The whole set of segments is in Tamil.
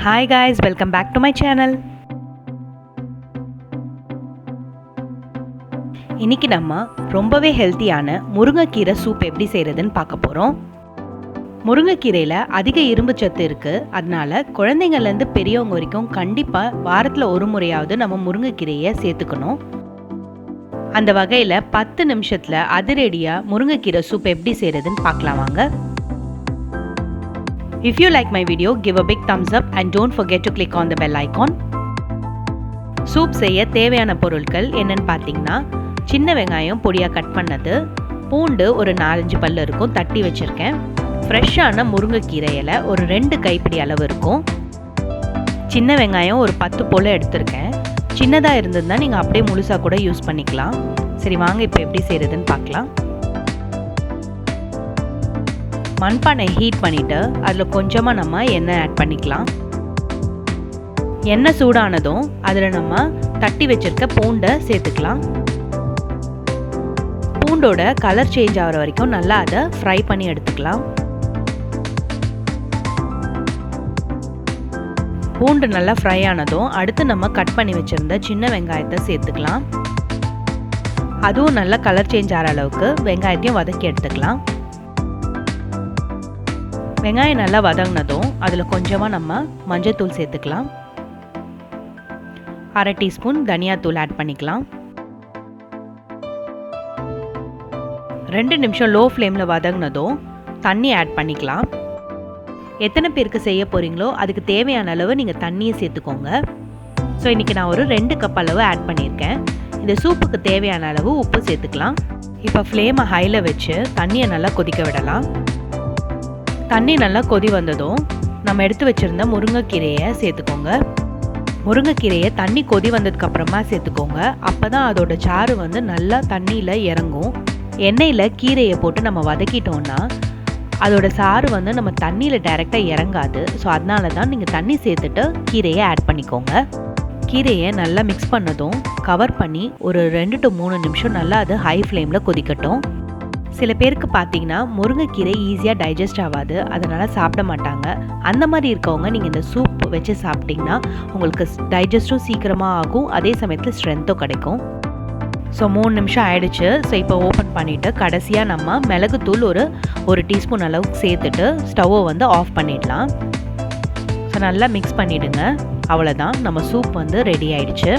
Hi guys, welcome back to my channel. இன்னைக்கு நம்ம ரொம்பவே ஹெல்த்தியான முருங்கைக்கீரை சூப் எப்படி செய்யறதுன்னு பார்க்க போறோம். முருங்கைக்கீரையில அதிக இரும்பு சத்து இருக்கு. அதனால குழந்தைங்கள்ல இருந்து பெரியவங்க வரைக்கும் கண்டிப்பா வாரத்துல ஒரு முறையாவது நம்ம முருங்கைக்கீரையை சேர்த்துக்கணும். அந்த வகையில 10 நிமிஷத்துல அதிரடியா முருங்கைக்கீரை சூப் எப்படி செய்யறதுன்னு பார்க்கலாம் வாங்க. If you like my video, give a big thumbs up and don't forget to click on the bell icon. Soup செய்ய தேவையான பொருட்கள் என்னன்னு பார்த்தீங்கன்னா, சின்ன வெங்காயம் பொடியாக கட் பண்ணது, பூண்டு ஒரு 4-5 பல்லு இருக்கும், தட்டி வச்சுருக்கேன், ஃப்ரெஷ்ஷான முருங்கைக்கீரை இலை ஒரு 2 கைப்பிடி அளவு இருக்கும், சின்ன வெங்காயம் ஒரு 10 போல் எடுத்திருக்கேன். சின்னதாக இருந்ததுன்னா நீங்கள் அப்படியே முழுசாக கூட யூஸ் பண்ணிக்கலாம். சரி வாங்க இப்போ எப்படி செய்கிறதுன்னு பார்க்கலாம். மண்பானை ஹீட் பண்ணிவிட்டு அதில் கொஞ்சமாக நம்ம எண்ணெய் ஆட் பண்ணிக்கலாம். எண்ணெய் சூடானதும் அதில் நம்ம தட்டி வச்சுருக்க பூண்டை சேர்த்துக்கலாம். பூண்டோட கலர் சேஞ்ச் ஆகிற வரைக்கும் நல்லா அதை ஃப்ரை பண்ணி எடுத்துக்கலாம். பூண்டு நல்லா ஃப்ரை ஆனதும் அடுத்து நம்ம கட் பண்ணி வச்சுருந்த சின்ன வெங்காயத்தை சேர்த்துக்கலாம். அதுவும் நல்லா கலர் சேஞ்ச் ஆகிற அளவுக்கு வெங்காயத்தையும் வதக்கி எடுத்துக்கலாம். வெங்காயம் நல்லா வதங்கினதும் அதில் கொஞ்சமாக நம்ம மஞ்சள்தூள் சேர்த்துக்கலாம். 1/2 டீஸ்பூன் தனியாத்தூள் ஆட் பண்ணிக்கலாம். 2 நிமிஷம் லோ ஃப்ளேமில் வதங்கினதும் தண்ணி ஆட் பண்ணிக்கலாம். எத்தனை பேருக்கு செய்ய போகிறீங்களோ அதுக்கு தேவையான அளவு நீங்கள் தண்ணியை சேர்த்துக்கோங்க. ஸோ இன்றைக்கி நான் ஒரு 2 கப் அளவு ஆட் பண்ணியிருக்கேன். இந்த சூப்புக்கு தேவையான அளவு உப்பு சேர்த்துக்கலாம். இப்போ ஃப்ளேமை ஹையில் வச்சு தண்ணியை நல்லா கொதிக்க விடலாம். தண்ணி நல்லா கொதி வந்ததும் நம்ம எடுத்து வச்சுருந்த முருங்கைக்கீரையை சேர்த்துக்கோங்க. முருங்கைக்கீரையை தண்ணி கொதி வந்ததுக்கப்புறமா சேர்த்துக்கோங்க. அப்போ தான் அதோட சாறு நல்லா தண்ணியில் இறங்கும். எண்ணெயில் கீரையை போட்டு நம்ம வதக்கிட்டோன்னா அதோட சாறு நம்ம தண்ணியில் டைரெக்டாக இறங்காது. ஸோ அதனால தான் நீங்கள் தண்ணி சேர்த்துட்டு கீரையை ஆட் பண்ணிக்கோங்க. கீரையை நல்லா மிக்ஸ் பண்ணதும் கவர் பண்ணி ஒரு 2 to 3 நிமிஷம் நல்லா அது ஹை ஃப்ளேமில் கொதிக்கட்டும். சில பேருக்கு பார்த்தீங்கன்னா முருங்கைக்கீரை ஈஸியாக டைஜஸ்ட் ஆகாது, அதனால் சாப்பிட மாட்டாங்க. அந்த மாதிரி இருக்கவங்க நீங்கள் இந்த சூப் வச்சு சாப்பிட்டிங்கன்னா உங்களுக்கு டைஜஸ்ட்டும் சீக்கிரமாக ஆகும், அதே சமயத்தில் ஸ்ட்ரென்த்தும் கிடைக்கும். ஸோ 3 நிமிஷம் ஆயிடுச்சு. ஸோ இப்போ ஓப்பன் பண்ணிவிட்டு கடைசியாக நம்ம மிளகுத்தூள் ஒரு டீஸ்பூன் அளவுக்கு சேர்த்துட்டு ஸ்டவ்வை ஆஃப் பண்ணிடலாம். ஸோ நல்லா மிக்ஸ் பண்ணிவிடுங்க. அவ்வளோதான், நம்ம சூப் ரெடி ஆயிடுச்சு.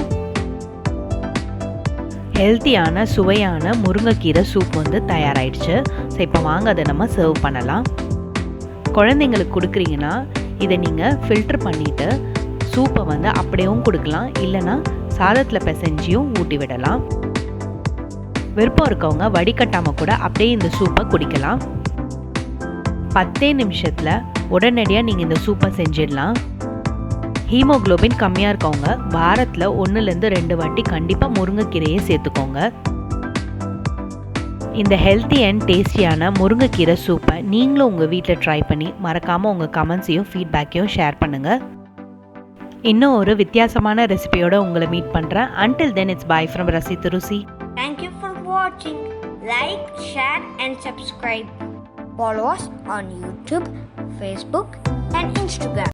ஹெல்த்தியான சுவையான முருங்கைக்கீரை சூப் தயாராகிடுச்சு. ஸோ இப்போ வாங்க அதை நம்ம சர்வ் பண்ணலாம். குழந்தைங்களுக்கு கொடுக்குறீங்கன்னா இதை நீங்கள் ஃபில்டர் பண்ணிவிட்டு சூப்பை அப்படியேவும் கொடுக்கலாம், இல்லைனா சாதத்தில் பிசைஞ்சியும் ஊட்டி விடலாம். விருப்பம் இருக்கவங்க வடிகட்டாமல் கூட அப்படியே இந்த சூப்பை குடிக்கலாம். 10 நிமிஷத்தில் உடனடியாக நீங்கள் இந்த சூப்பை செஞ்சிடலாம். ஹீமோக்ளோபின் கம்மியாக இருக்கவங்க வாரத்தில் 1-2 வாட்டி கண்டிப்பாக முருங்கைக்கீரையை சேர்த்துக்கோங்க. இந்த ஹெல்த்தி அண்ட் டேஸ்டியான முருங்கைக்கீரை சூப்பை நீங்களும் உங்கள் வீட்டில் ட்ரை பண்ணி மறக்காமல் உங்கள் கமெண்ட்ஸையும் ஃபீட்பேக்கையும் ஷேர் பண்ணுங்கள். இன்னும் ஒரு வித்தியாசமான ரெசிபியோட உங்களை மீட் பண்ணுறேன். Until then, it's bye from ரசித்து ருசி. Thank you for watching. Like, share and subscribe. Follow us on YouTube, Facebook and Instagram.